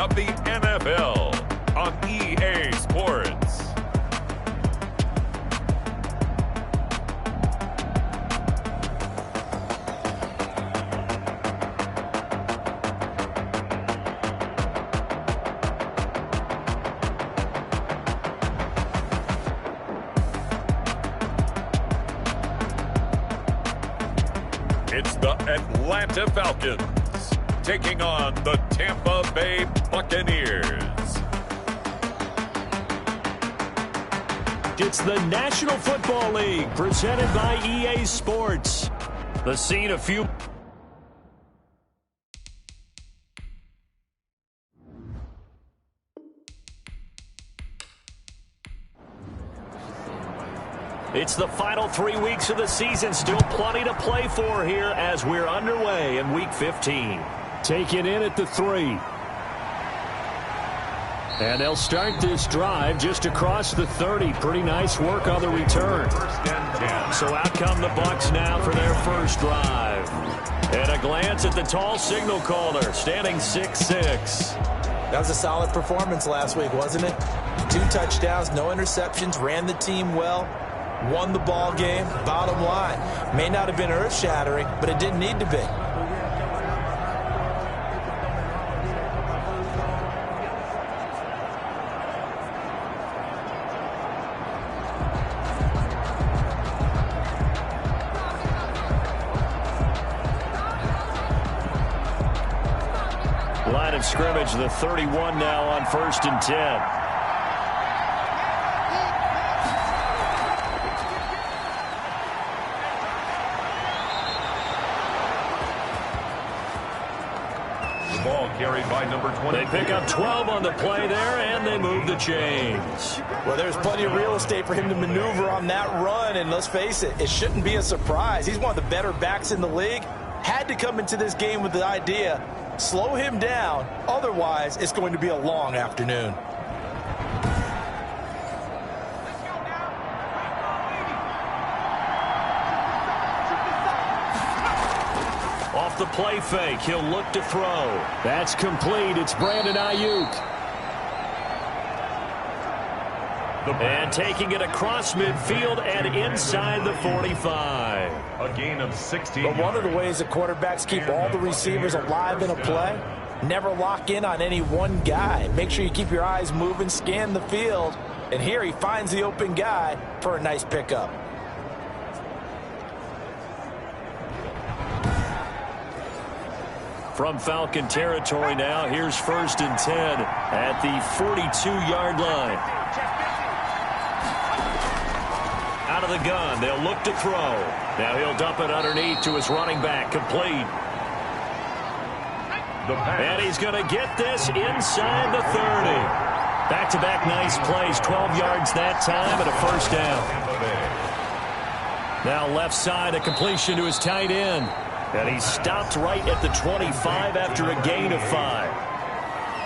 of the NFL on EA Sports. It's the Atlanta Falcons taking on the Tampa Bay Buccaneers. It's the National Football League presented by EA Sports. The scene a few... It's the final 3 weeks of the season. Still plenty to play for here as we're underway in Week 15. Taken in at the 3. And they'll start this drive just across the 30. Pretty nice work on the return. So out come the Bucs now for their first drive. And a glance at the tall signal caller, standing 6'6". That was a solid performance last week, wasn't it? 2 touchdowns, no interceptions, ran the team well. Won the ball game. Bottom line, may not have been earth-shattering, but it didn't need to be. Line of scrimmage, the 31 now on 1st and 10. Carried by number 20. They pick up 12 on the play there, and they move the chains. Well, there's plenty of real estate for him to maneuver on that run, and let's face it, it shouldn't be a surprise. He's one of the better backs in the league. Had to come into this game with the idea, slow him down, otherwise it's going to be a long afternoon. Off the play fake, he'll look to throw. That's complete. It's Brandon Ayuk. And taking it across midfield and inside the 45. A gain of 16. But one of the ways that quarterbacks keep all the receivers alive in a play, never lock in on any one guy. Make sure you keep your eyes moving, scan the field. And here he finds the open guy for a nice pickup. From Falcon territory now, here's 1st and 10 at the 42-yard line. Out of the gun, they'll look to throw. Now he'll dump it underneath to his running back, complete. And he's going to get this inside the 30. Back-to-back nice plays, 12 yards that time and a 1st down. Now left side, a completion to his tight end. And he stopped right at the 25 after a gain of 5.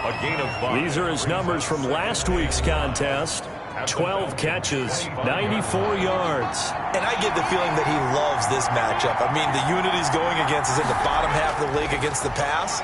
A gain of 5. These are his numbers from last week's contest. 12 catches, 94 yards. And I get the feeling that he loves this matchup. I mean, the unit he's going against is in the bottom half of the league against the pass.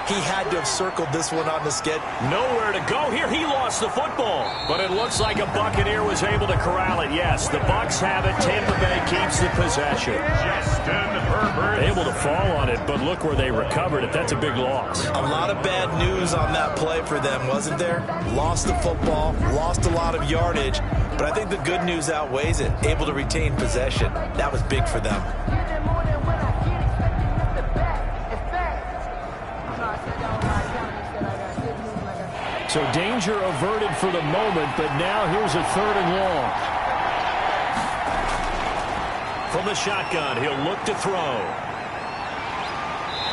He had to have circled this one on the skid. Nowhere to go here. He lost the football. But it looks like a Buccaneer was able to corral it. Yes, the Bucs have it. Tampa Bay keeps the possession. Justin Herbert. Able to fall on it, but look where they recovered it. That's a big loss. A lot of bad news on that play for them, wasn't there? Lost the football, lost a lot of yardage. But I think the good news outweighs it. Able to retain possession. That was big for them. So danger averted for the moment, but now here's a 3rd and long. From the shotgun, he'll look to throw.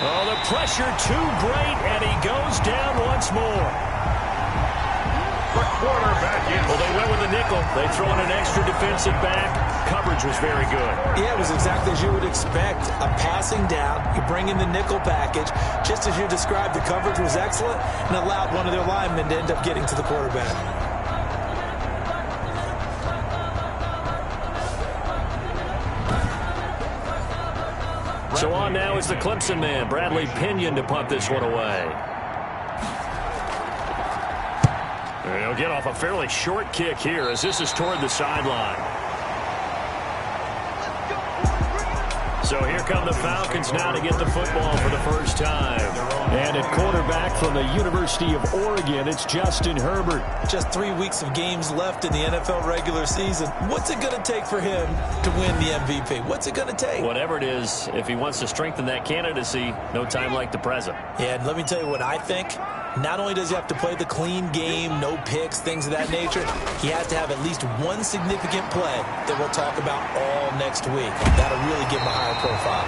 Oh, the pressure too great, and he goes down once more. The quarterback in. Well, they went with a nickel. They throw in an extra defensive back. Coverage was very good. Yeah, it was exactly as you would expect. A passing down, you bring in the nickel package. Just as you described, the coverage was excellent and allowed one of their linemen to end up getting to the quarterback. So on now is the Clemson man, Bradley Pinion, to punt this one away. And he'll get off a fairly short kick here as this is toward the sideline. So here come the Falcons now to get the football for the first time. And at quarterback from the University of Oregon, it's Justin Herbert. Just 3 weeks of games left in the NFL regular season. What's it going to take for him to win the MVP? What's it going to take? Whatever it is, if he wants to strengthen that candidacy, no time like the present. Yeah, and let me tell you what I think. Not only does he have to play the clean game, no picks, things of that nature, he has to have at least one significant play that we'll talk about all next week. That'll really give him a higher profile.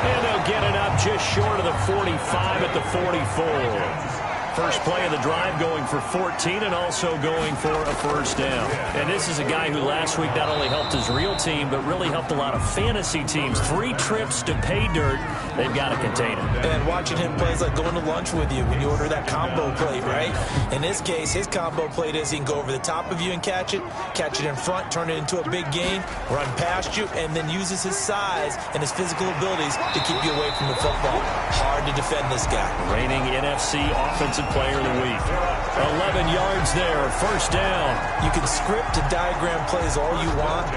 And they'll get it up just short of the 45 at the 44. First play of the drive going for 14 and also going for a first down. And this is a guy who last week not only helped his real team, but really helped a lot of fantasy teams. 3 trips to pay dirt. They've got to contain him. And watching him play is like going to lunch with you when you order that combo plate, right? In this case, his combo plate is he can go over the top of you and catch it in front, turn it into a big gain, run past you, and then uses his size and his physical abilities to keep you away from the football. Hard to defend this guy. Reigning NFC Offensive Player of the Week. 11 yards there, first down. You can script and diagram plays all you want,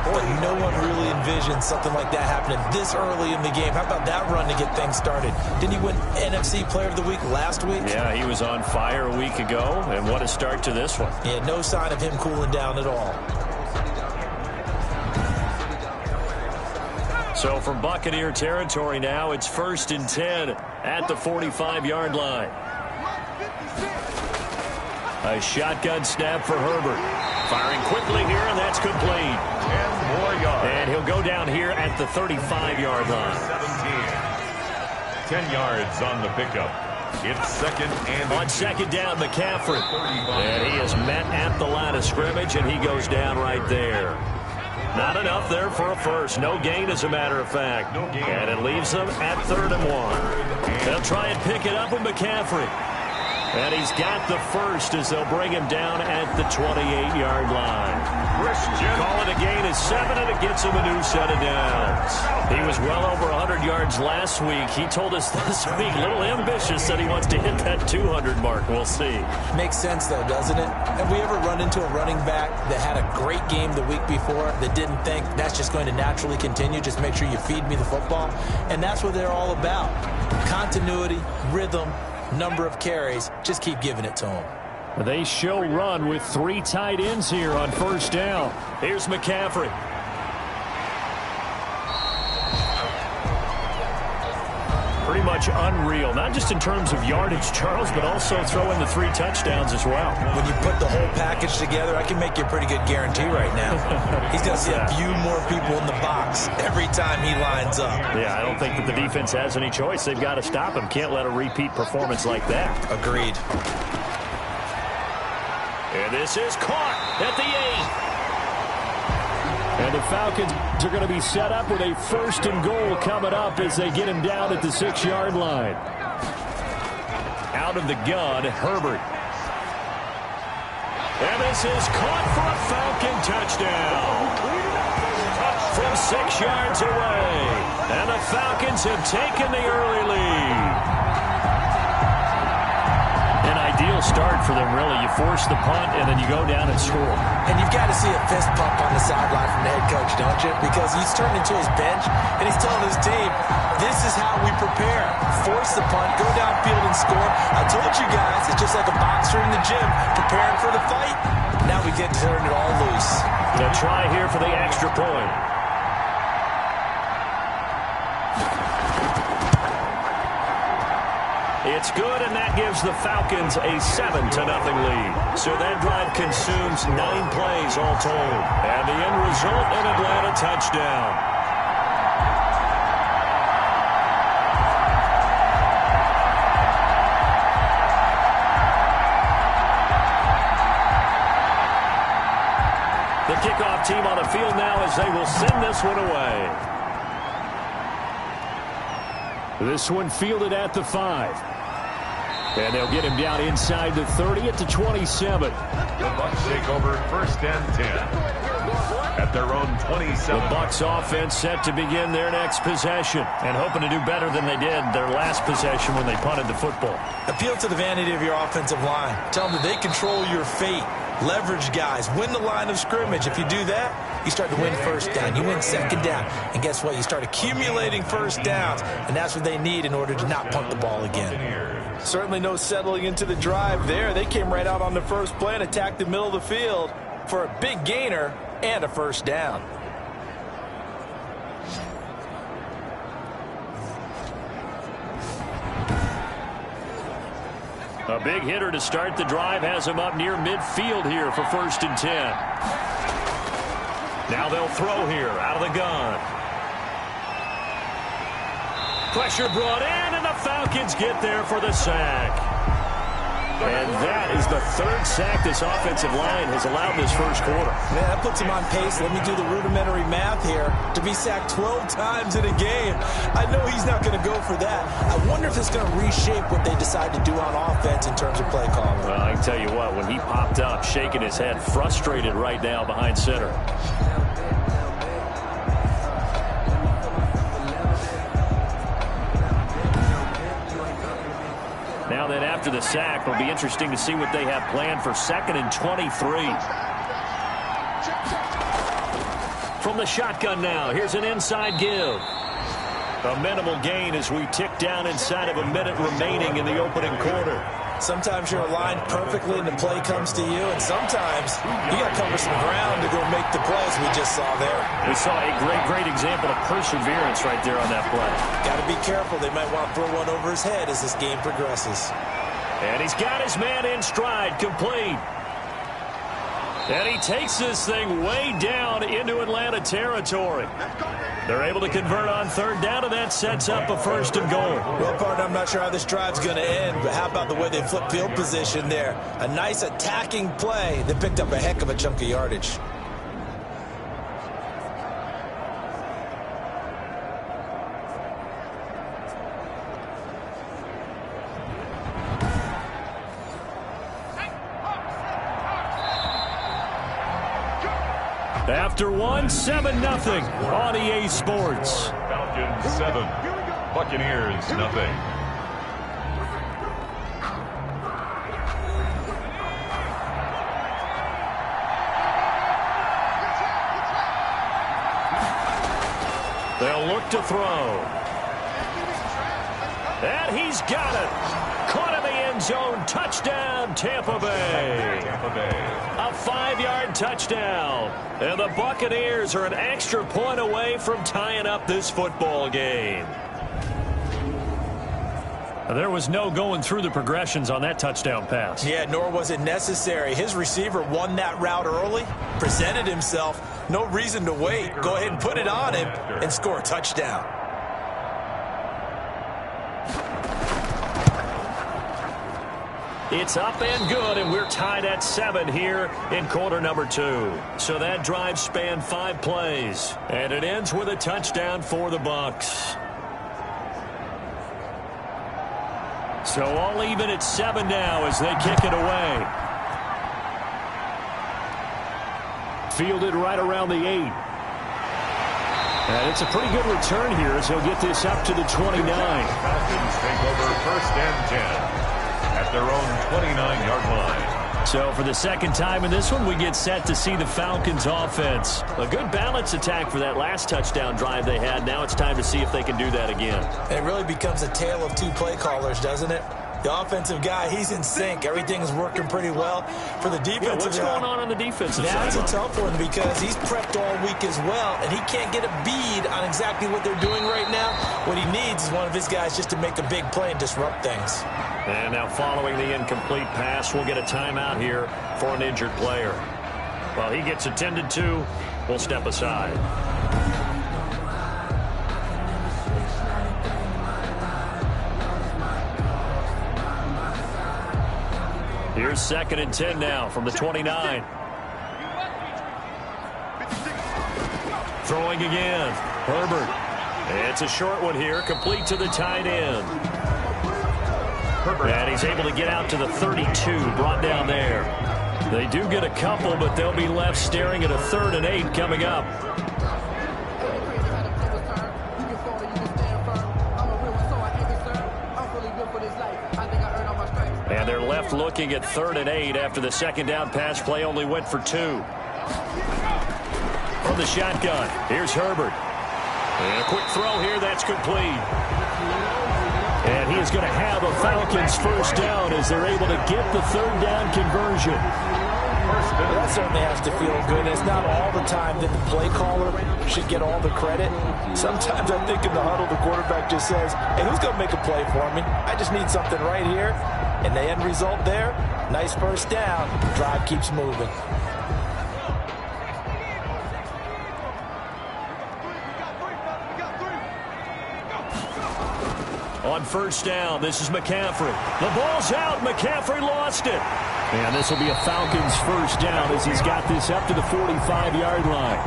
but no one really envisions something like that happening this early in the game. How about that run to get things started? Didn't he win NFC Player of the Week last week? Yeah, he was on fire a week ago, and what a start to this one. Yeah, no sign of him cooling down at all. So from Buccaneer territory now, it's 1st and 10 at the 45-yard line. A shotgun snap for Herbert. Firing quickly here, and that's complete. 10 more yards. And he'll go down here at the 35-yard line. 10 yards on the pickup. It's second and on second down, McCaffrey. And he is met at the line of scrimmage, and he goes down right there. Not enough there for a first. No gain, as a matter of fact. And it leaves them at 3rd and 1. They'll try and pick it up with McCaffrey. And he's got the first as they'll bring him down at the 28-yard line. Call it a gain of 7, and it gets him a new set of downs. He was well over 100 yards last week. He told us this week, a little ambitious, that he wants to hit that 200 mark. We'll see. Makes sense, though, doesn't it? Have we ever run into a running back that had a great game the week before that didn't think that's just going to naturally continue? Just make sure you feed me the football. And that's what they're all about. Continuity, rhythm, number of carries. Just keep giving it to them. They show run with 3 tight ends here on first down. Here's McCaffrey. Pretty much unreal, not just in terms of yardage, Charles, but also throw in the 3 touchdowns as well. When you put the whole package together, I can make you a pretty good guarantee right now. He's going to see a few more people in the box every time he lines up. Yeah, I don't think that the defense has any choice. They've got to stop him. Can't let a repeat performance like that. Agreed. And this is caught at the 8. And the Falcons are going to be set up with a 1st and goal coming up as they get him down at the 6-yard line. Out of the gun, Herbert. And this is caught for a Falcon touchdown. From 6 yards away. And the Falcons have taken the early lead. An ideal start for them, really. You force the punt, and then you go down and score. And you've got to see a fist pump on the sideline from the head coach, don't you? Because he's turned into his bench, and he's telling his team, this is how we prepare. Force the punt, go downfield and score. I told you guys, it's just like a boxer in the gym preparing for the fight. Now we get to turn it all loose. They'll try here for the extra point. It's good, and that gives the Falcons a 7-0 lead. So that drive consumes 9 plays all told. And the end result, an Atlanta touchdown. The kickoff team on the field now as they will send this one away. This one fielded at the 5. And they'll get him down inside the 30 at the 27. The Bucs take over 1st and 10. at their own 27. The Bucs offense set to begin their next possession and hoping to do better than they did their last possession when they punted the football. Appeal to the vanity of your offensive line. Tell them that they control your fate. Leverage guys. Win the line of scrimmage. If you do that, you start to win first down. You win second down. And guess what? You start accumulating first downs. And that's what they need in order to not punt the ball again. Certainly no settling into the drive there. They came right out on the first play and attacked the middle of the field for a big gainer and a first down. A big hitter to start the drive has him up near midfield here for 1st and 10. Now they'll throw here out of the gun. Pressure brought in, and the Falcons get there for the sack. And that is the 3rd sack this offensive line has allowed this first quarter. Man, that puts him on pace. Let me do the rudimentary math here. To be sacked 12 times in a game. I know he's not going to go for that. I wonder if it's going to reshape what they decide to do on offense in terms of play calling. Well, I can tell you what, when he popped up, shaking his head, frustrated right now behind center. Now then, after the sack, it'll be interesting to see what they have planned for 2nd and 23. From the shotgun now, here's an inside give. A minimal gain as we tick down inside of a minute remaining in the opening quarter. Sometimes you're aligned perfectly and the play comes to you, and sometimes you got to cover some ground to go make the plays we just saw there. We saw a great example of perseverance right there on that play. Got to be careful. They might want to throw one over his head as this game progresses. And he's got his man in stride, complete. And he takes this thing way down into Atlanta territory. They're able to convert on 3rd down, and that sets up a 1st and goal. Well, partner, I'm not sure how this drive's going to end, but how about the way they flip field position there? A nice attacking play that picked up a heck of a chunk of yardage. After one, 7-0 on EA Sports. Falcons 7, Buccaneers nothing. They'll look to throw. And he's got it. Caught in the end zone. Touchdown, Tampa Bay. A 5-yard touchdown. And the Buccaneers are an extra point away from tying up this football game. There was no going through the progressions on that touchdown pass. Yeah, nor was it necessary. His receiver won that route early, presented himself. No reason to wait. Go ahead and put it on him and score a touchdown. It's up and good, and we're tied at 7 here in quarter number 2. So that drive spanned 5 plays, and it ends with a touchdown for the Bucs. So all even at 7 now as they kick it away. Fielded right around the 8. And it's a pretty good return here as he'll get this up to the 29. Falcons take over 1st and 10. At their own 29-yard line. So for the second time in this one, we get set to see the Falcons offense. A good balance attack for that last touchdown drive they had. Now it's time to see if they can do that again. It really becomes a tale of 2 play callers, doesn't it? The offensive guy, he's in sync. Everything is working pretty well. For the defensive what's going on the defensive side? That's a tough one because he's prepped all week as well, and he can't get a bead on exactly what they're doing right now. What he needs is one of his guys just to make a big play and disrupt things. And now following the incomplete pass, we'll get a timeout here for an injured player. While he gets attended to, we'll step aside. Here's 2nd and 10 now from the 29. Throwing again. Herbert. It's a short one here, complete to the tight end. And he's able to get out to the 32, brought down there. They do get a couple, but they'll be left staring at a 3rd and 8 coming up. And they're left looking at 3rd and 8 after the second down pass play only went for 2. From the shotgun, here's Herbert. And a quick throw here, that's complete. And he is going to have a Falcons first down as they're able to get the 3rd down conversion. That certainly has to feel good. It's not all the time that the play caller should get all the credit. Sometimes I think in the huddle, the quarterback just says, hey, who's going to make a play for me? I just need something right here. And the end result there, nice first down. Drive keeps moving. On first down, this is McCaffrey. The ball's out. McCaffrey lost it. And this will be a Falcons first down as he's got this up to the 45-yard line.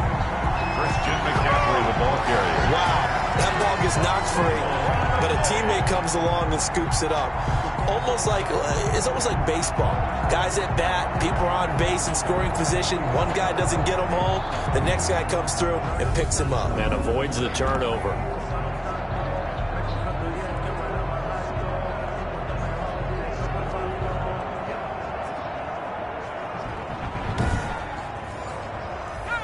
Christian McCaffrey, the ball carrier. Wow, that ball gets knocked free, but a teammate comes along and scoops it up. It's almost like baseball. Guys at bat, people are on base in scoring position. One guy doesn't get him home. The next guy comes through and picks him up. And avoids the turnover.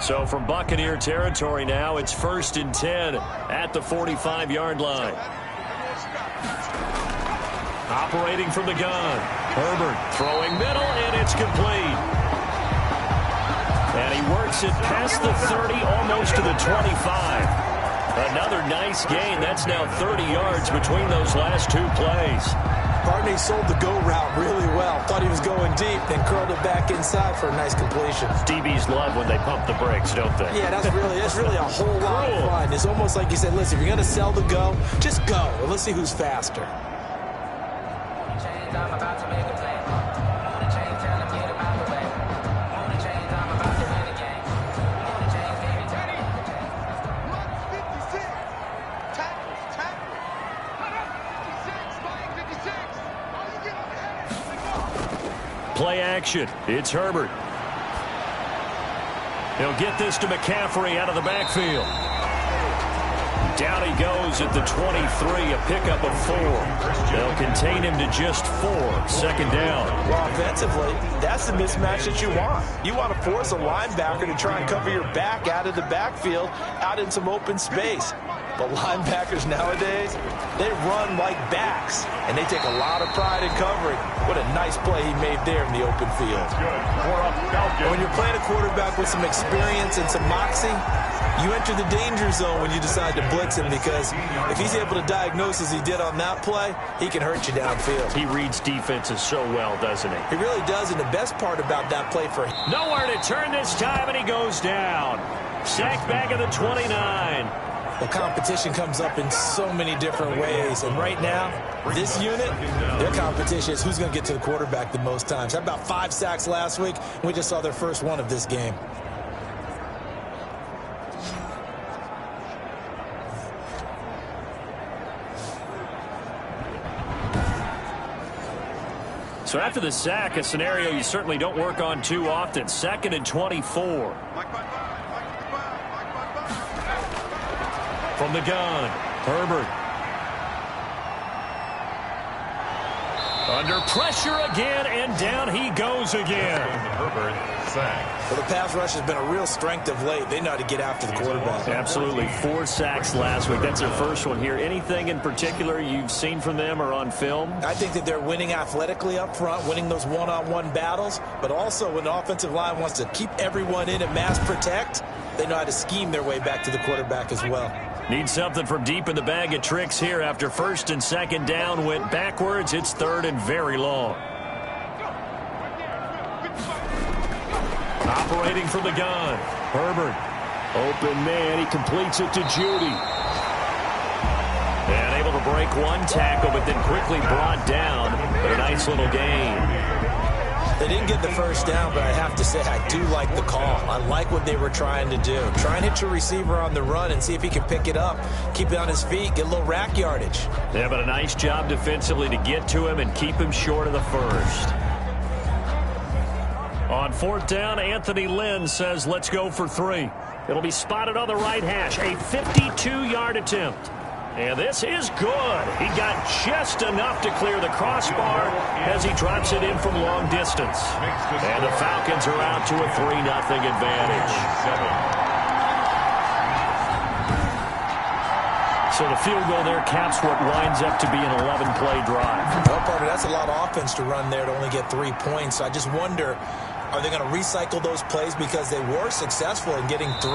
So from Buccaneer territory now, it's 1st and 10 at the 45-yard line. Operating from the gun. Herbert throwing middle, and it's complete. And he works it past the 30, almost to the 25. Another nice gain. That's now 30 yards between those last 2 plays. Barney sold the go route really well. Thought he was going deep, then curled it back inside for a nice completion. DBs love when they pump the brakes, don't they? Yeah, that's really a whole lot of fun. It's almost like you said, listen, if you're going to sell the go, just go. And let's see who's faster. I'm about to make a play. On the chain, tell him get him out the way. On the chain, I'm about to win the game. On the chain, baby, tell him. 56. Tackle. 56. Oh, you get on the head. Play action. It's Herbert. He'll get this to McCaffrey out of the backfield. Down he goes at the 23, a pickup of 4. They'll contain him to just 4. Second down. Well, offensively, that's the mismatch that you want. You want to force a linebacker to try and cover your back out of the backfield, out in some open space. But linebackers nowadays, they run like backs, and they take a lot of pride in covering. What a nice play he made there in the open field. When you're playing a quarterback with some experience and some moxie, you enter the danger zone when you decide to blitz him, because if he's able to diagnose as he did on that play, he can hurt you downfield. He reads defenses so well, doesn't he? He really does, and the best part about that play for him. Nowhere to turn this time, and he goes down. Sacked back at the 29. The competition comes up in so many different ways, and right now, this unit, their competition is who's going to get to the quarterback the most times. Had about 5 sacks last week, and we just saw their first one of this game. So after the sack, a scenario you certainly don't work on too often. 2nd and 24. From the gun, Herbert. Under pressure again, and down he goes again. Herbert sack. Well, the pass rush has been a real strength of late. They know how to get after the quarterback. Absolutely. 4 sacks last week. That's their first one here. Anything in particular you've seen from them or on film? I think that they're winning athletically up front, winning those one-on-one battles, but also when the offensive line wants to keep everyone in and mass protect, they know how to scheme their way back to the quarterback as well. Need something from deep in the bag of tricks here after 1st and 2nd down went backwards. It's 3rd and very long. Operating from the gun, Herbert. Open man, he completes it to Judy. And able to break one tackle, but then quickly brought down. But a nice little gain. They didn't get the first down, but I have to say I do like the call. I like what they were trying to do. Try and hit your receiver on the run and see if he can pick it up, keep it on his feet, get a little rack yardage. Yeah, but a nice job defensively to get to him and keep him short of the first. On 4th down, Anthony Lynn says, let's go for 3. It'll be spotted on the right hash. A 52-yard attempt. And this is good. He got just enough to clear the crossbar as he drops it in from long distance. And the Falcons are out to a 3-0 advantage. So the field goal there caps what winds up to be an 11-play drive. Well, partner, that's a lot of offense to run there to only get 3 points. I just wonder, are they going to recycle those plays because they were successful in getting 3?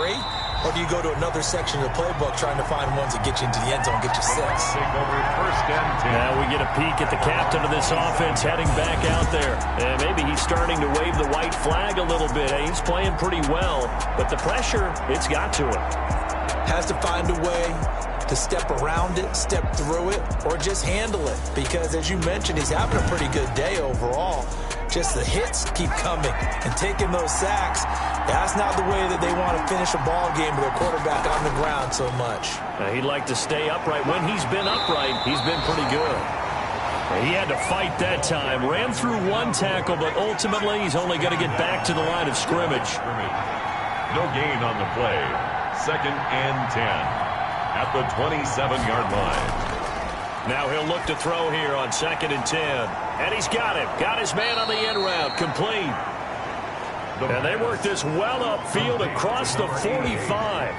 Or do you go to another section of the playbook trying to find ones that get you into the end zone, get you 6? Take over 1st and 10. Now we get a peek at the captain of this offense heading back out there. And maybe he's starting to wave the white flag a little bit. He's playing pretty well, but the pressure, it's got to him. Has to find a way to step around it, step through it, or just handle it. Because, as you mentioned, he's having a pretty good day overall. Just the hits keep coming and taking those sacks. That's not the way that they want to finish a ball game with their quarterback on the ground so much. He'd like to stay upright. When he's been upright, he's been pretty good. He had to fight that time. Ran through 1 tackle, but ultimately he's only going to get back to the line of scrimmage. No gain on the play. 2nd and 10. At the 27-yard line. Now he'll look to throw here on 2nd and 10. And he's got him. Got his man on the end route. Complete. And they work this well upfield across the 45.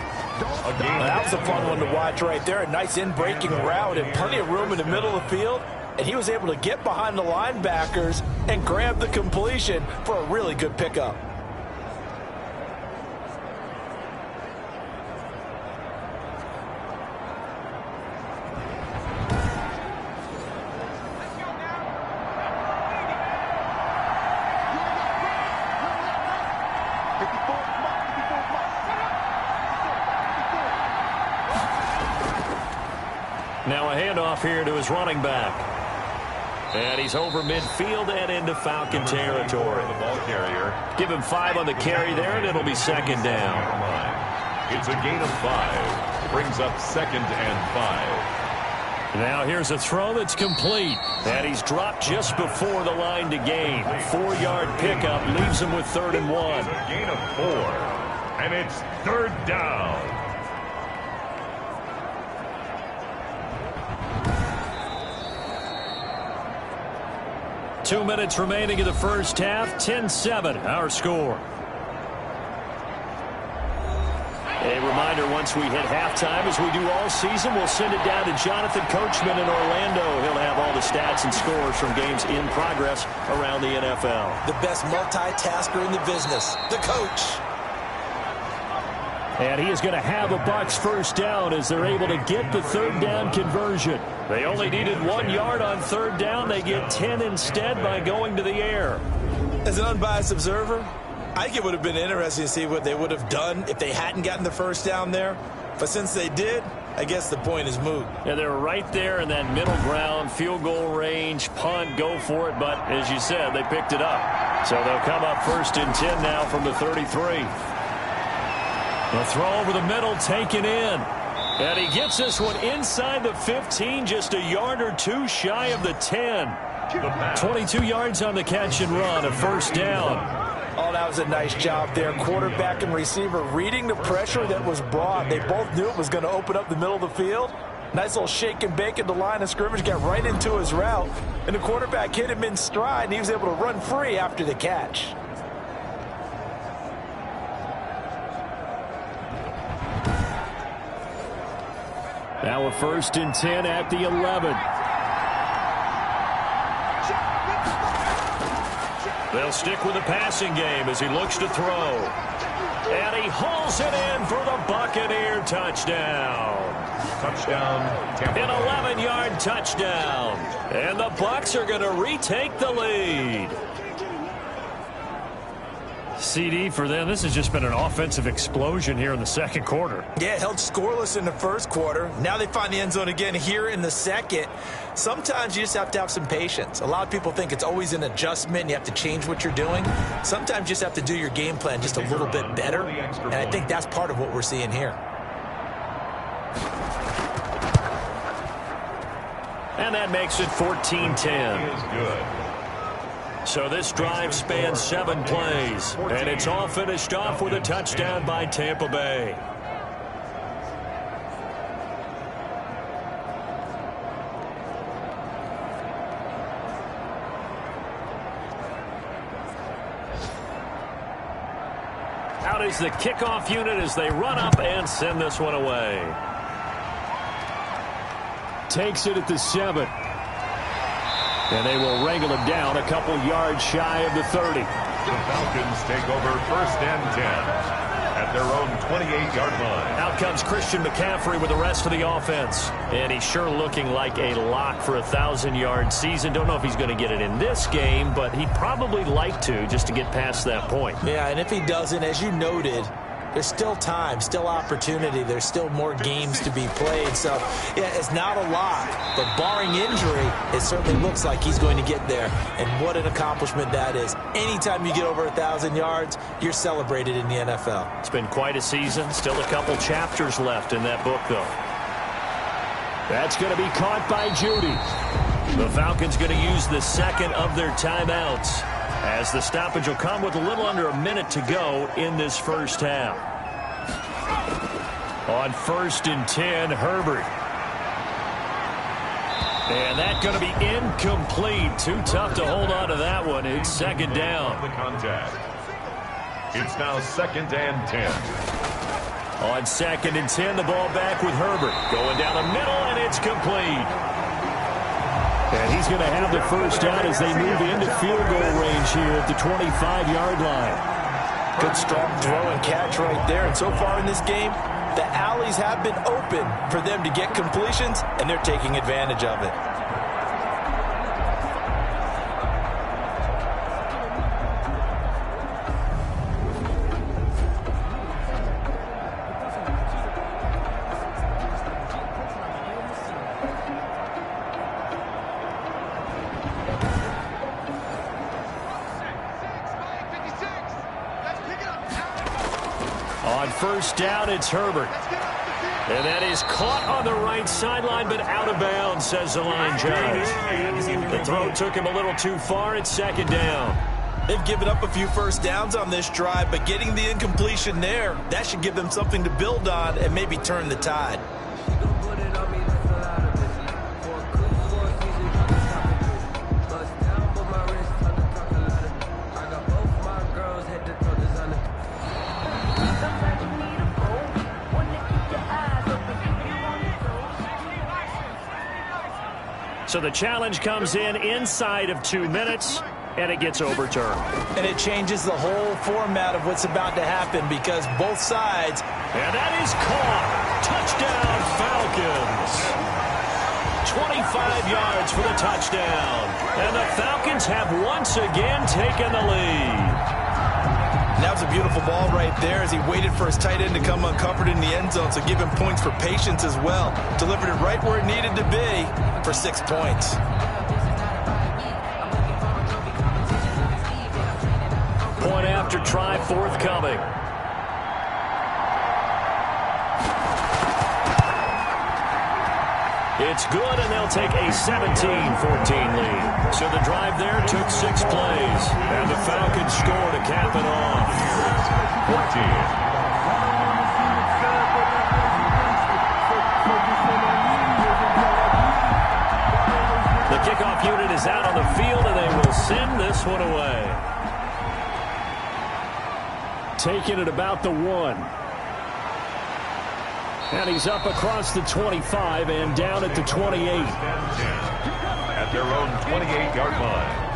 That was a fun one to watch right there. A nice in-breaking route and plenty of room in the middle of the field. And he was able to get behind the linebackers and grab the completion for a really good pickup. Now a handoff here to his running back. And he's over midfield and into Falcon territory. The ball carrier. Give him 5 on the carry there, and it'll be 2nd down. It's a gain of 5. Brings up 2nd and 5. Now here's a throw that's complete. And he's dropped just before the line to gain. 4-yard pickup leaves him with 3rd and 1. It's a gain of 4. And it's 3rd down. 2 minutes remaining in the first half. 10-7, our score. A reminder, once we hit halftime, as we do all season, we'll send it down to Jonathan Coachman in Orlando. He'll have all the stats and scores from games in progress around the NFL. The best multitasker in the business, the coach. And he is going to have a Bucs first down as they're able to get the 3rd down conversion. They only needed 1 yard on 3rd down. They get 10 instead by going to the air. As an unbiased observer, I think it would have been interesting to see what they would have done if they hadn't gotten the first down there. But since they did, I guess the point is moot. Yeah, they're right there in that middle ground, field goal range, punt, go for it. But as you said, they picked it up. So they'll come up 1st and 10 now from the 33. The throw over the middle, taken in. And he gets this one inside the 15, just a yard or 2 shy of the 10. 22 yards on the catch and run, a 1st down. Oh, that was a nice job there. Quarterback and receiver reading the pressure that was brought. They both knew it was going to open up the middle of the field. Nice little shake and bake at the line of scrimmage, got right into his route. And the quarterback hit him in stride, and he was able to run free after the catch. Now a 1st and 10 at the 11. They'll stick with the passing game as he looks to throw. And he hauls it in for the Buccaneer touchdown. Touchdown, Tampa. An 11-yard touchdown. And the Bucs are going to retake the lead. CD for them. This has just been an offensive explosion here in the 2nd quarter. Yeah, held scoreless in the 1st quarter. Now they find the end zone again here in the 2nd. Sometimes you just have to have some patience. A lot of people think it's always an adjustment. You have to change what you're doing. Sometimes you just have to do your game plan just a little bit better. And I think that's part of what we're seeing here. And that makes it 14-10. Is good. So this drive spans 7 plays, and it's all finished off with a touchdown by Tampa Bay. Out is the kickoff unit as they run up and send this one away. Takes it at the 7. And they will wrangle him down a couple yards shy of the 30. The Falcons take over 1st and 10 at their own 28-yard line. Out comes Christian McCaffrey with the rest of the offense. And he's sure looking like a lock for a 1,000-yard season. Don't know if he's going to get it in this game, but he'd probably like to just to get past that point. Yeah, and if he doesn't, as you noted, there's still time, still opportunity. There's still more games to be played. So, yeah, it's not a lock. But barring injury, it certainly looks like he's going to get there. And what an accomplishment that is. Anytime you get over 1,000 yards, you're celebrated in the NFL. It's been quite a season. Still a couple chapters left in that book, though. That's going to be caught by Judy. The Falcons going to use the second of their timeouts, as the stoppage will come with a little under a minute to go in this first half. On 1st and 10, Herbert. And that's going to be incomplete. Too tough to hold on to that one. It's 2nd down. The contact. It's now 2nd and 10. On 2nd and 10, the ball back with Herbert. Going down the middle, and it's complete. And he's going to have the first down as they move into field goal range here at the 25-yard line. Good strong throw and catch right there. And so far in this game, the alleys have been open for them to get completions, and they're taking advantage of it. On 1st down, it's Herbert. And that is caught on the right sideline, but out of bounds, says the line judge. The throw took him a little too far. It's 2nd down. They've given up a few first downs on this drive, but getting the incompletion there, that should give them something to build on and maybe turn the tide. So the challenge comes in inside of 2 minutes, and it gets overturned. And it changes the whole format of what's about to happen because both sides. And that is caught. Touchdown, Falcons. 25 yards for the touchdown. And the Falcons have once again taken the lead. And that was a beautiful ball right there as he waited for his tight end to come uncovered in the end zone. So give him points for patience as well. Delivered it right where it needed to be for 6 points. Point after try forthcoming. It's good, and they'll take a 17-14 lead. So the drive there took 6 plays, and the Falcons score to cap it off. 14. The kickoff unit is out on the field, and they will send this one away. Taking it about the 1. And he's up across the 25 and down at the 28. At their own 28-yard line.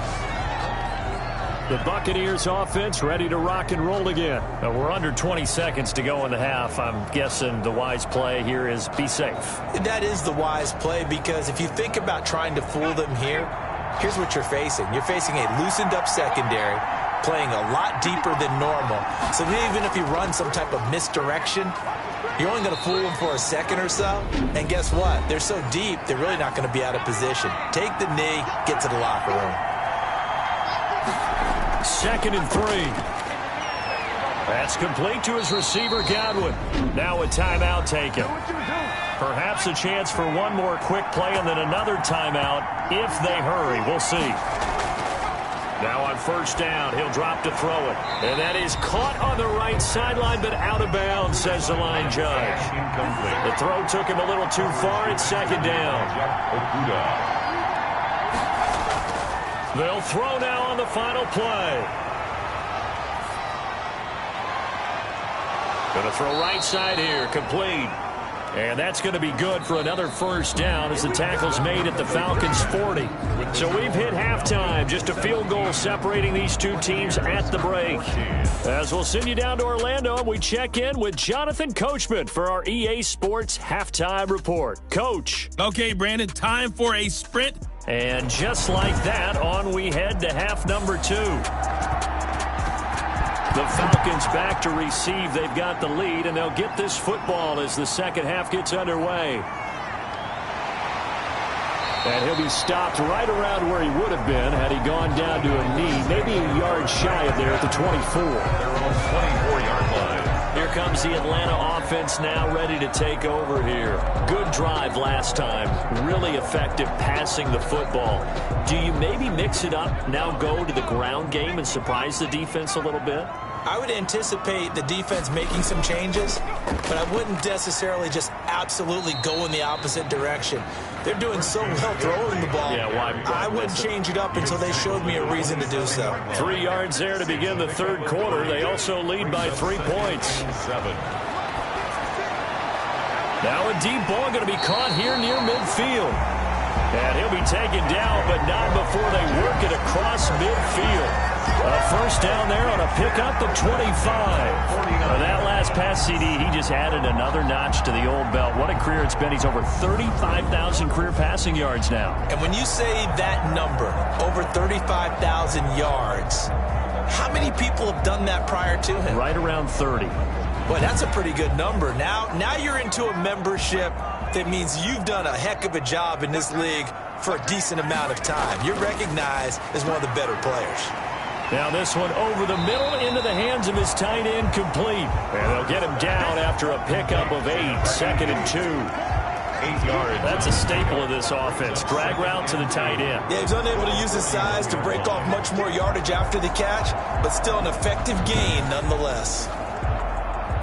The Buccaneers offense ready to rock and roll again. We're under 20 seconds to go in the half. I'm guessing the wise play here is be safe. That is the wise play because if you think about trying to fool them here, here's what you're facing. You're facing a loosened up secondary, playing a lot deeper than normal. So even if you run some type of misdirection, you're only going to fool them for a second or so. And guess what? They're so deep, they're really not going to be out of position. Take the knee, get to the locker room. 2nd and 3. That's complete to his receiver, Godwin. Now a timeout taken. Perhaps a chance for one more quick play and then another timeout if they hurry. We'll see. Now on first down, he'll drop to throw it. And that is caught on the right sideline, but out of bounds, says the line judge. Incomplete. The throw took him a little too far. It's second down. They'll throw now on the final play. Going to throw right side here, complete. And that's going to be good for another first down as the tackle's made at the Falcons' 40. So we've hit halftime, just a field goal separating these two teams at the break. As we'll send you down to Orlando, and we check in with Jonathan Coachman for our EA Sports Halftime Report. Coach. Okay, Brandon, time for a sprint. And just like that, on we head to half number 2. The Falcons back to receive. They've got the lead, and they'll get this football as the second half gets underway. And he'll be stopped right around where he would have been had he gone down to a knee, maybe a yard shy of there at the 24. Their own 24-yard line. Here comes the Atlanta offense now ready to take over here. Good drive last time. Really effective passing the football. Do you maybe mix it up, now go to the ground game and surprise the defense a little bit? I would anticipate the defense making some changes, but I wouldn't necessarily just absolutely go in the opposite direction. They're doing so well throwing the ball. Yeah, why I wouldn't change it up until they showed me a reason to do so. 3 yards there to begin the third quarter. They also lead by 3 points. 7. Now a deep ball going to be caught here near midfield. And he'll be taken down, but not before they work it across midfield. A first down there on a pickup of 25. That last pass CD, he just added another notch to the old belt. What a career it's been. He's over 35,000 career passing yards now. And when you say that number, over 35,000 yards, how many people have done that prior to him? Right around 30. Boy, that's a pretty good number. Now you're into a membership that means you've done a heck of a job in this league for a decent amount of time. You're recognized as one of the better players. Now this one over the middle into the hands of his tight end, complete. And they'll get him down after a pickup of 8, second and 2. 8 yards. That's a staple of this offense. Drag route to the tight end. Yeah, he's unable to use his size to break off much more yardage after the catch, but still an effective gain nonetheless.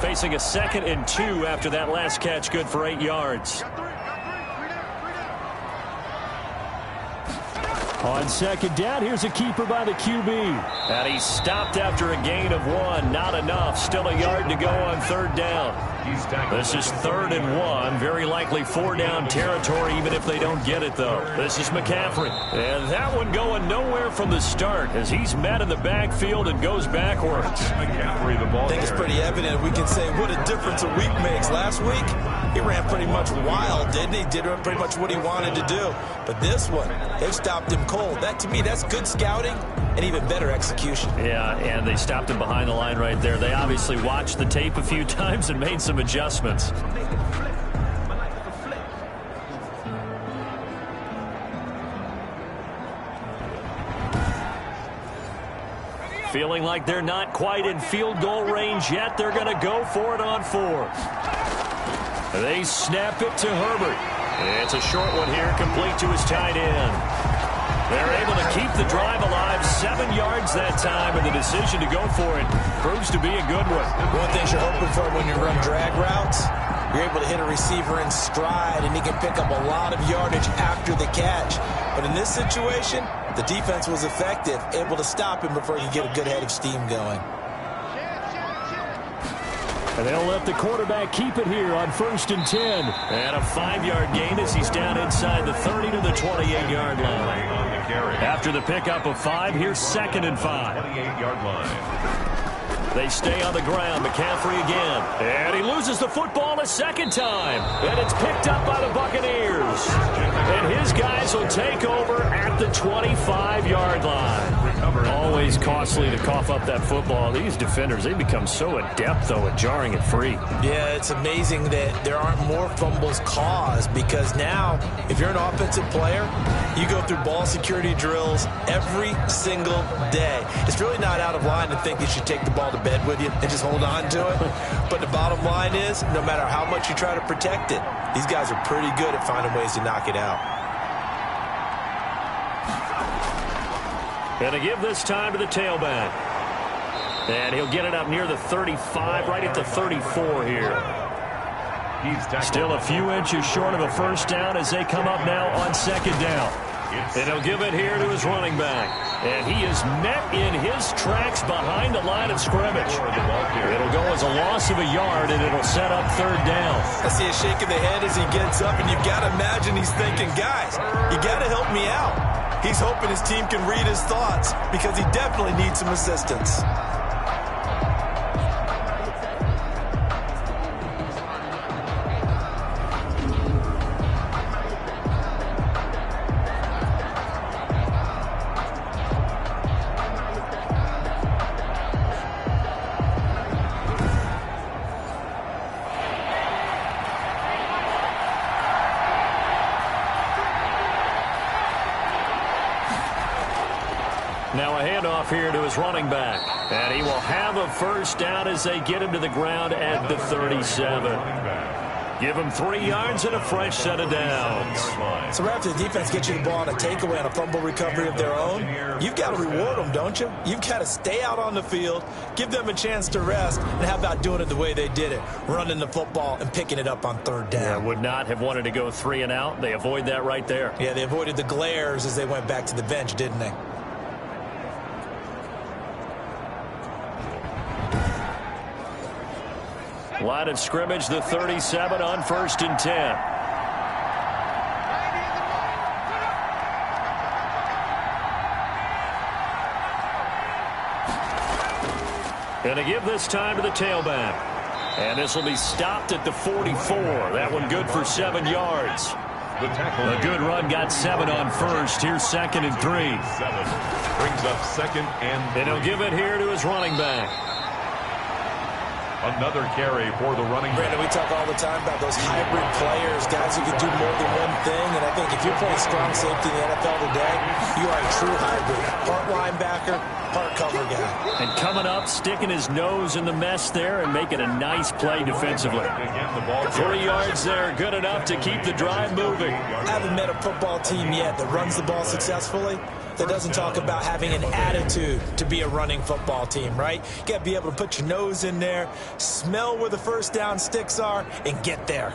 Facing a second and 2 after that last catch, good for 8 yards. On second down, here's a keeper by the QB. And he's stopped after a gain of 1. Not enough. Still a yard to go on third down. This is 3rd and 1. Very likely 4-down territory, even if they don't get it, though. This is McCaffrey. And that one going nowhere from the start as he's met in the backfield and goes backwards. McCaffrey, the ball. I think it's pretty evident. We can say what a difference a week makes. Last week, he ran pretty much wild, didn't he? Did pretty much what he wanted to do. But this one, they've stopped him cold. That, to me, that's good scouting and even better execution. Yeah, and they stopped him behind the line right there. They obviously watched the tape a few times and made some adjustments. Feeling like they're not quite in field goal range yet. They're going to go for it on 4. They snap it to Herbert. It's a short one here, complete to his tight end. They're able to keep the drive alive, 7 yards that time, and the decision to go for it proves to be a good one. One of the things you're hoping for when you run drag routes, you're able to hit a receiver in stride, and he can pick up a lot of yardage after the catch. But in this situation, the defense was effective, able to stop him before he could get a good head of steam going. And they'll let the quarterback keep it here on 1st and 10. And a 5-yard gain as he's down inside the 30 to the 28-yard line. After the pickup of 5, here's 2nd and 5. 28-yard line. They stay on the ground. McCaffrey again. And he loses the football a second time. And it's picked up by the Buccaneers. And his guys will take over at the 25-yard line. Always costly to cough up that football. These defenders, they become so adept, though, at jarring it free. Yeah, it's amazing that there aren't more fumbles caused because now, if you're an offensive player, you go through ball security drills every single day. It's really not out of line to think you should take the ball to bed with you and just hold on to it. But the bottom line is, no matter how much you try to protect it, these guys are pretty good at finding ways to knock it out. And to give this time to the tailback. And he'll get it up near the 35, right at the 34 here. Still a few inches short of a first down as they come up now on second down. And he'll give it here to his running back. And he is met in his tracks behind the line of scrimmage. It'll go as a loss of a yard, and it'll set up third down. I see a shake of the head as he gets up, and you've got to imagine he's thinking, guys, you got to help me out. He's hoping his team can read his thoughts because he definitely needs some assistance. Now a handoff here to his running back. And he will have a first down as they get him to the ground at the 37. Give him 3 yards and a fresh set of downs. So right after the defense gets you the ball on a takeaway and a fumble recovery of their own, you've got to reward them, don't you? You've got to stay out on the field, give them a chance to rest, and how about doing it the way they did it, running the football and picking it up on third down. Yeah, would not have wanted to go 3 and out. They avoid that right there. Yeah, they avoided the glares as they went back to the bench, didn't they? Line of scrimmage, the 37 on 1st and 10. And to give this time to the tailback. And this will be stopped at the 44. That one good for 7 yards. A good run got 7 on 1st. Here's 2nd and 3. Brings up 2nd and 3. And he'll give it here to his running back. Another carry for the running back. Brandon, we talk all the time about those hybrid players, guys who can do more than one thing. And I think if you're playing strong safety in the NFL today, you are a true hybrid. Part linebacker, part cover guy. And coming up, sticking his nose in the mess there and making a nice play defensively. 3 yards there, good enough to keep the drive moving. I haven't met a football team yet that runs the ball successfully that doesn't talk about having an attitude to be a running football team, right? You got to be able to put your nose in there, smell where the first down sticks are, and get there.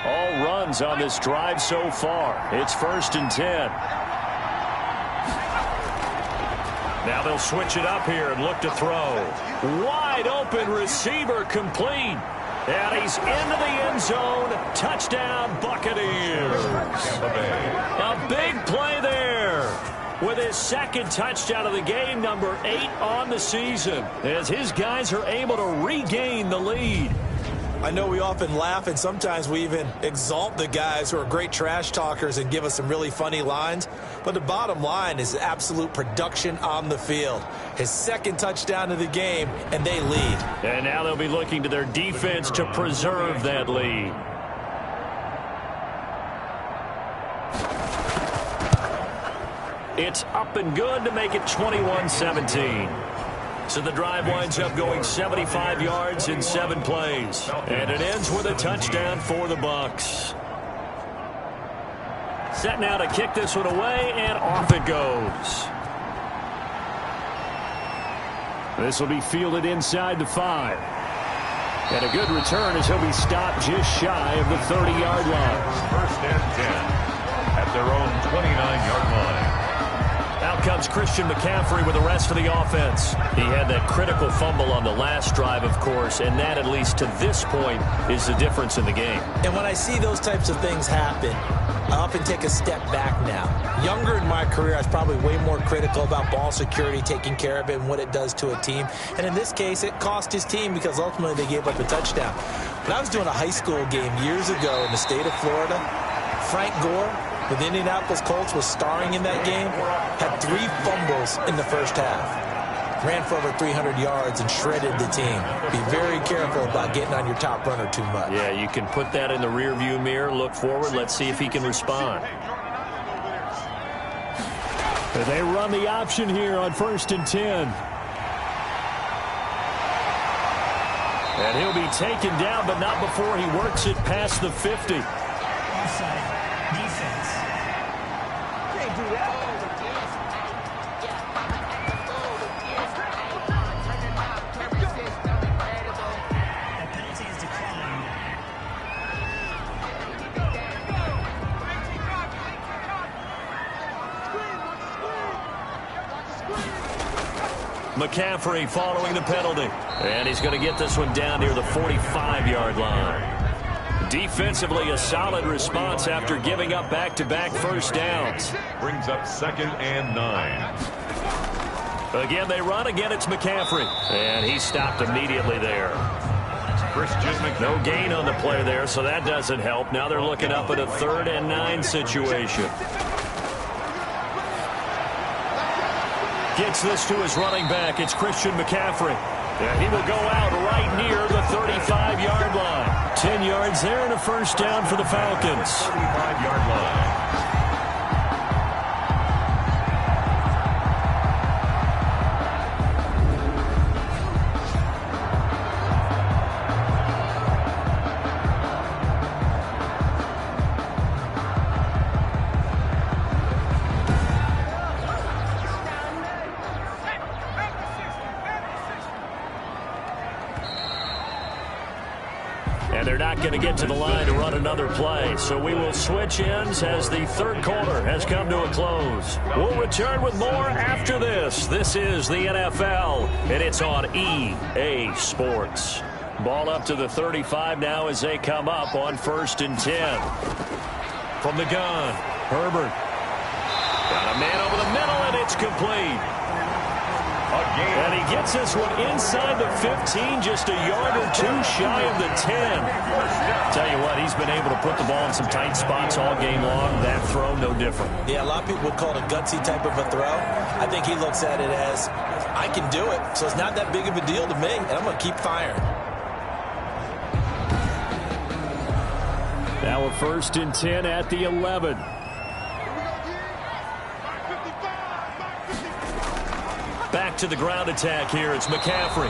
All runs on this drive so far. It's 1st and 10. Now they'll switch it up here and look to throw. Wide open receiver complete. And he's into the end zone. Touchdown, Buccaneers. A big play there with his 2nd touchdown of the game, number 8 on the season, as his guys are able to regain the lead. I know we often laugh, and sometimes we even exalt the guys who are great trash talkers and give us some really funny lines. But the bottom line is absolute production on the field. His 2nd touchdown of the game, and they lead. And now they'll be looking to their defense to preserve that lead. It's up and good to make it 21-17. So the drive winds up going 75 yards in 7 plays. And it ends with a touchdown for the Bucs. Set now to kick this one away, and off it goes. This will be fielded inside the 5. And a good return as he'll be stopped just shy of the 30-yard line. 1st and 10 at their own 29-yard line. Out comes Christian McCaffrey with the rest of the offense. He had that critical fumble on the last drive, of course, and that, at least to this point, is the difference in the game. And when I see those types of things happen, I often take a step back now. Younger in my career, I was probably way more critical about ball security, taking care of it, and what it does to a team. And in this case, it cost his team because ultimately they gave up a touchdown. When I was doing a high school game years ago in the state of Florida, Frank Gore, with the Indianapolis Colts, was starring in that game, had 3 fumbles in the first half. Ran for over 300 yards and shredded the team. Be very careful about getting on your top runner too much. Yeah, you can put that in the rearview mirror, look forward, let's see if he can respond. They run the option here on 1st and 10. And he'll be taken down, but not before he works it past the 50. Offside. Defense. Can't do that. The penalty is declined. McCaffrey following the penalty. And he's going to get this one down near the 45-yard line. Defensively, a solid response after giving up back-to-back first downs. Brings up 2nd and 9. Again, they run. Again, it's McCaffrey. And he stopped immediately there. No gain on the play there, so that doesn't help. Now they're looking up at a 3rd and 9 situation. Gets this to his running back. It's Christian McCaffrey. And he will go out right near the 35-yard line. 10 yards there and a first down for the Falcons. 35-yard line. And they're not going to get to the line to run another play. So we will switch ends as the third quarter has come to a close. We'll return with more after this. This is the NFL, and it's on EA Sports. Ball up to the 35 now as they come up on 1st and 10. From the gun, Herbert. Got a man over the middle, and it's complete. And he gets this one inside the 15, just a yard or two shy of the 10. Tell you what, he's been able to put the ball in some tight spots all game long. That throw, no different. Yeah, a lot of people would call it a gutsy type of a throw. I think he looks at it as, I can do it, so it's not that big of a deal to me, and I'm going to keep firing. Now a 1st and 10 at the 11. Back to the ground attack here. It's McCaffrey.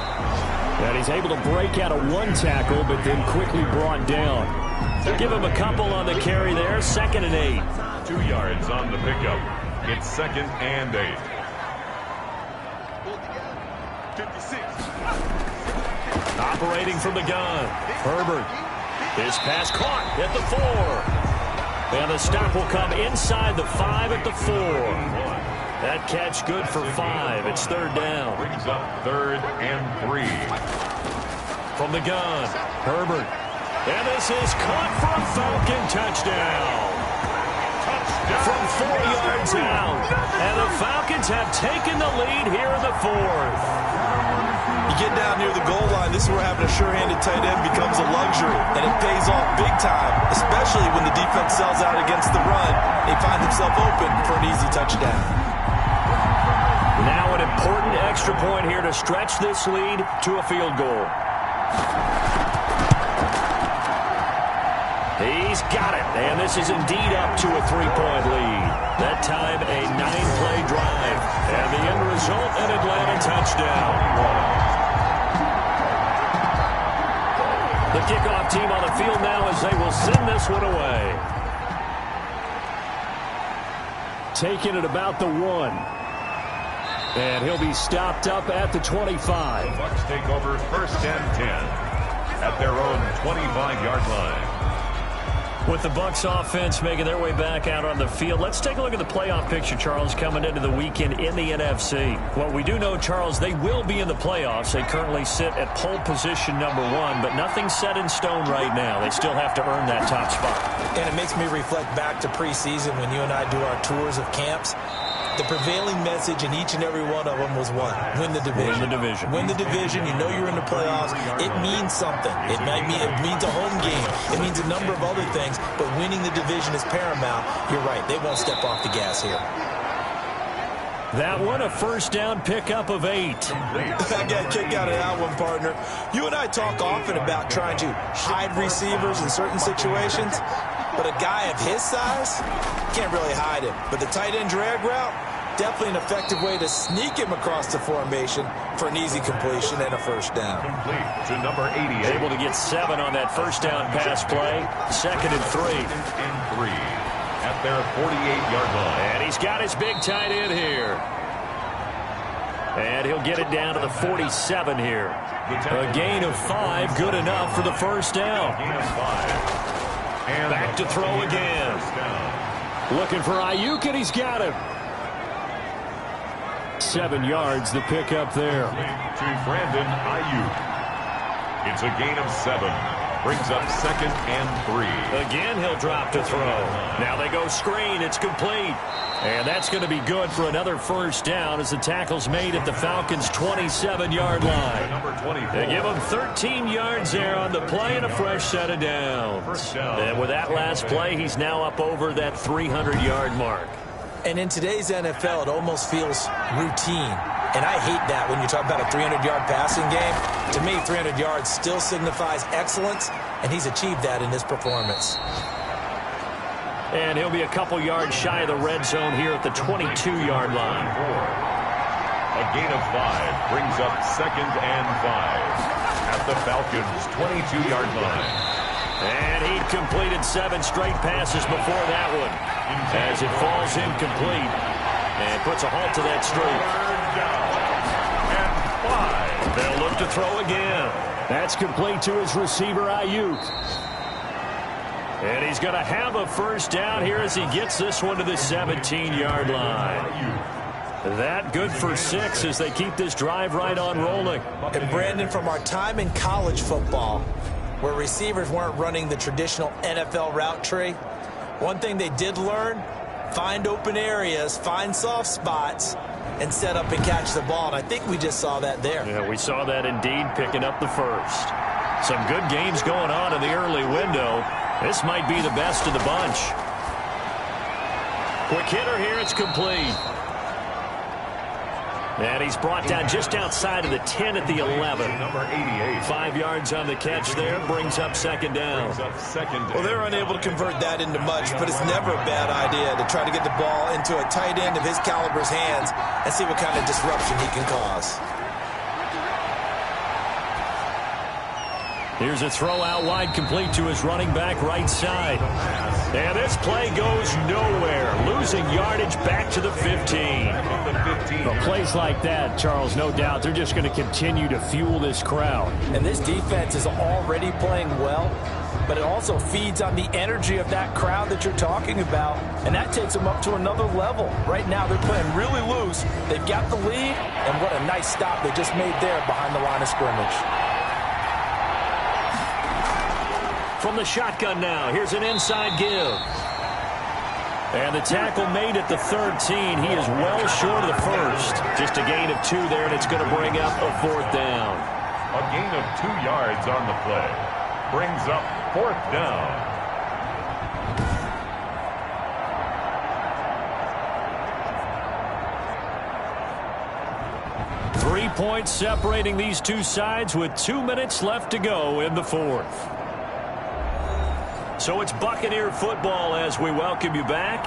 And he's able to break out of one tackle, but then quickly brought down. Give him a couple on the carry there. 2nd and 8. 2 yards on the pickup. It's 2nd and 8. 56. Operating from the gun. Herbert. His pass caught at the 4. And the stop will come inside the 5 at the 4. That catch good for 5. It's 3rd down. Brings up 3rd and 3. From the gun, Herbert. And this is caught for a Falcon touchdown. From 4 yards out. And the Falcons have taken the lead here in the 4th. You get down near the goal line, this is where having a sure-handed tight end becomes a luxury, and it pays off big time, especially when the defense sells out against the run. They find themselves open for an easy touchdown. Now an important extra point here to stretch this lead to a field goal. He's got it, and this is indeed up to a 3-point lead. That time a 9-play drive, and the end result an Atlanta touchdown. The kickoff team on the field now as they will send this one away. Taking it about the 1. And he'll be stopped up at the 25. The Bucs take over 1st and 10 at their own 25-yard line. With the Bucs offense making their way back out on the field, let's take a look at the playoff picture, Charles, coming into the weekend in the NFC. Well, we do know, Charles, they will be in the playoffs. They currently sit at pole position number 1, but nothing's set in stone right now. They still have to earn that top spot. And it makes me reflect back to preseason when you and I do our tours of camps. The prevailing message in each and every one of them was one: win the division. Win the division. Win the division. You know you're in the playoffs. It means something. It means a home game. It means a number of other things, but winning the division is paramount. You're right. They won't step off the gas here. That one, a 1st down pickup of 8. I got a kick out of that one, partner. You and I talk often about trying to hide receivers in certain situations, but a guy of his size can't really hide him. But the tight end drag route, definitely an effective way to sneak him across the formation for an easy completion and a first down. Complete to number 88. Able to get 7 on that first down pass play. 2nd and 3. 2nd and 3 at their 48-yard line. And he's got his big tight end here. And he'll get it down to the 47 here. A gain of 5, good enough for the first down. Gain of 5. And back to throw again. Looking for Ayuk, and he's got him. 7 yards, the pickup there. To Brandon Ayuk. It's a gain of 7. Brings up 2nd and 3. Again, he'll drop to throw. Now they go screen. It's complete. And that's going to be good for another first down as the tackle's made at the Falcons' 27-yard line. Number 24. They give him 13 yards there on the play and a fresh set of downs. First down. And with that last play, he's now up over that 300-yard mark. And in today's NFL, it almost feels routine. And I hate that when you talk about a 300-yard passing game. To me, 300 yards still signifies excellence, and he's achieved that in this performance. And he'll be a couple yards shy of the red zone here at the 22-yard line. A gain of 5 brings up 2nd and 5 at the Falcons' 22-yard line. And he'd completed 7 straight passes before that one as it falls incomplete and puts a halt to that streak. And 5. They'll look to throw again. That's complete to his receiver, Ayuk. And he's going to have a first down here as he gets this one to the 17-yard line. That good for 6 as they keep this drive right on rolling. And Brandon, from our time in college football, where receivers weren't running the traditional NFL route tree, one thing they did learn, find open areas, find soft spots, and set up and catch the ball. And I think we just saw that there. Yeah, we saw that indeed, picking up the first. Some good games going on in the early window. This might be the best of the bunch. Quick hitter here, it's complete. And he's brought down just outside of the 10 at the 11. Number 88. 5 yards on the catch there, brings up 2nd down. Well, they're unable to convert that into much, but it's never a bad idea to try to get the ball into a tight end of his caliber's hands and see what kind of disruption he can cause. Here's a throw out wide, complete to his running back right side. And this play goes nowhere. Losing yardage back to the 15. Well, plays like that, Charles, no doubt, they're just going to continue to fuel this crowd. And this defense is already playing well, but it also feeds on the energy of that crowd that you're talking about, and that takes them up to another level. Right now, they're playing really loose. They've got the lead, and what a nice stop they just made there behind the line of scrimmage. From the shotgun now, here's an inside give. And the tackle made at the 13. He is well short of the first. Just a gain of 2 there, and it's going to bring up a 4th down. A gain of 2 yards on the play. Brings up 4th down. Three points separating these two sides with 2 minutes left to go in the 4th. So it's Buccaneer football as we welcome you back.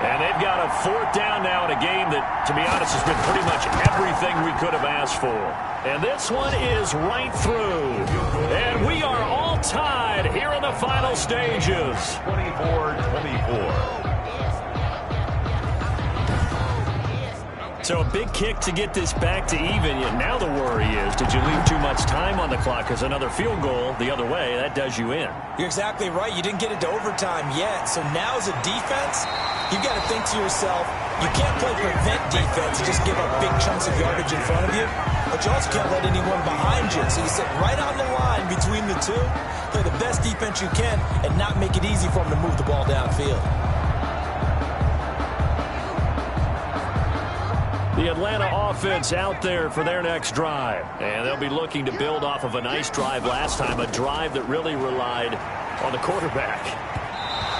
And they've got a 4th down now in a game that, to be honest, has been pretty much everything we could have asked for. And this one is right through. And we are all tied here in the final stages. 24-24. So a big kick to get this back to even. Yet now the worry is, did you leave too much time on the clock? Because another field goal the other way, that does you in. You're exactly right. You didn't get it to overtime yet. So now as a defense, you've got to think to yourself, you can't play prevent defense and just give up big chunks of yardage in front of you. But you also can't let anyone behind you. So you sit right on the line between the two, play the best defense you can, and not make it easy for them to move the ball downfield. The Atlanta offense out there for their next drive. And they'll be looking to build off of a nice drive last time, a drive that really relied on the quarterback.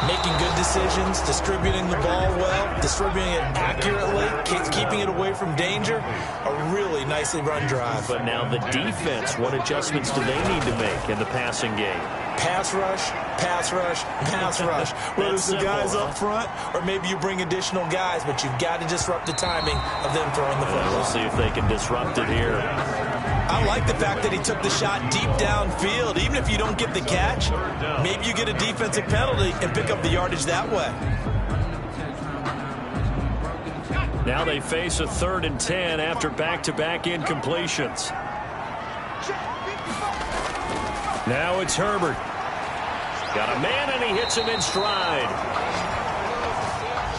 Making good decisions, distributing the ball well, distributing it accurately, keeping it away from danger. A really nicely run drive. But now the defense, what adjustments do they need to make in the passing game? Pass rush, pass rush, pass rush. Whether it's the guys up front or maybe you bring additional guys, but you've got to disrupt the timing of them throwing the football. We'll see if they can disrupt it here. I like the fact that he took the shot deep downfield. Even if you don't get the catch, maybe you get a defensive penalty and pick up the yardage that way. Now they face a 3rd and 10 after back-to-back incompletions. Now it's Herbert. Got a man, and he hits him in stride.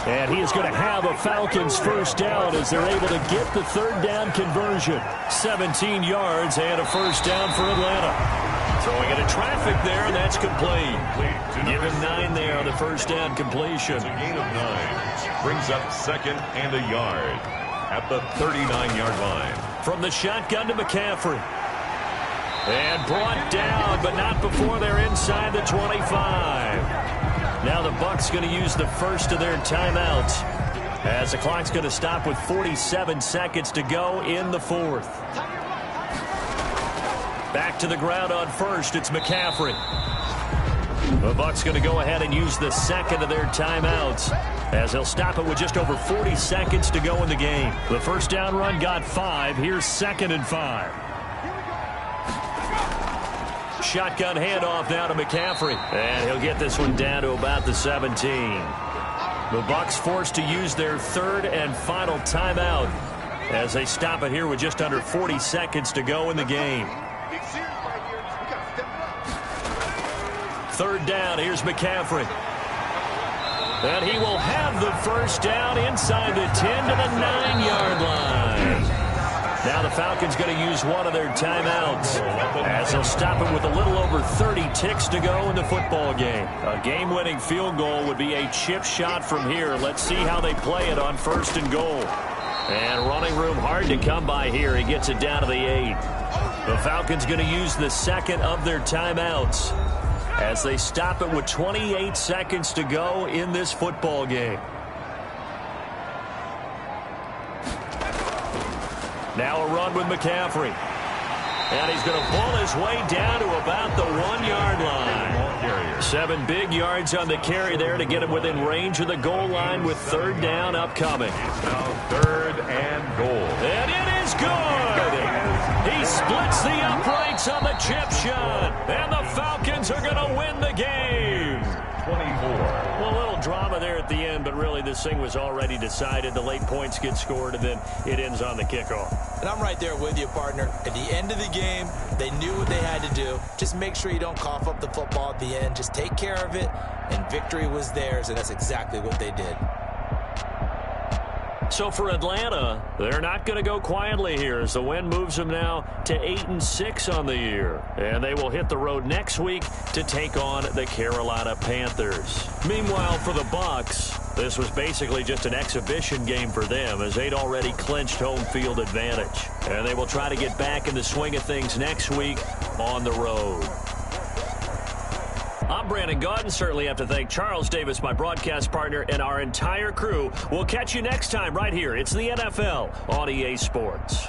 And he is going to have a Falcons first down as they're able to get the 3rd down conversion. 17 yards and a first down for Atlanta. Throwing into traffic there, and that's complete. Give him 9 there on the first down completion. It's a gain of 9. Brings up 2nd and a yard at the 39-yard line. From the shotgun to McCaffrey. And brought down, but not before they're inside the 25. Now the Bucs going to use the first of their timeouts as the clock's going to stop with 47 seconds to go in the 4th. Back to the ground on first, it's McCaffrey. The Bucs going to go ahead and use the second of their timeouts as they'll stop it with just over 40 seconds to go in the game. The first down run got 5. Here's 2nd and 5. Shotgun handoff now to McCaffrey. And he'll get this one down to about the 17. The Bucs forced to use their 3rd and final timeout as they stop it here with just under 40 seconds to go in the game. 3rd down, here's McCaffrey. And he will have the first down inside the 10 to the 9-yard line. Now the Falcons going to use one of their timeouts as they'll stop it with a little over 30 ticks to go in the football game. A game-winning field goal would be a chip shot from here. Let's see how they play it on 1st and goal. And running room hard to come by here. He gets it down to the 8. The Falcons going to use the second of their timeouts as they stop it with 28 seconds to go in this football game. Now a run with McCaffrey. And he's going to pull his way down to about the 1-yard line. 7 big yards on the carry there to get him within range of the goal line with 3rd down upcoming. Now 3rd and goal. And it is good. He splits the uprights on the chip shot. And the Falcons are going to win the game. 24. Well, a little drama there at the end, but really this thing was already decided. The late points get scored, and then it ends on the kickoff. And I'm right there with you, partner. At the end of the game, they knew what they had to do. Just make sure you don't cough up the football at the end. Just take care of it, and victory was theirs, and that's exactly what they did. So for Atlanta, they're not going to go quietly here as the win moves them now to 8-6 on the year. And they will hit the road next week to take on the Carolina Panthers. Meanwhile, for the Bucs, this was basically just an exhibition game for them as they'd already clinched home field advantage. And they will try to get back in the swing of things next week on the road. I'm Brandon Gaudin. Certainly have to thank Charles Davis, my broadcast partner, and our entire crew. We'll catch you next time right here. It's the NFL on EA Sports.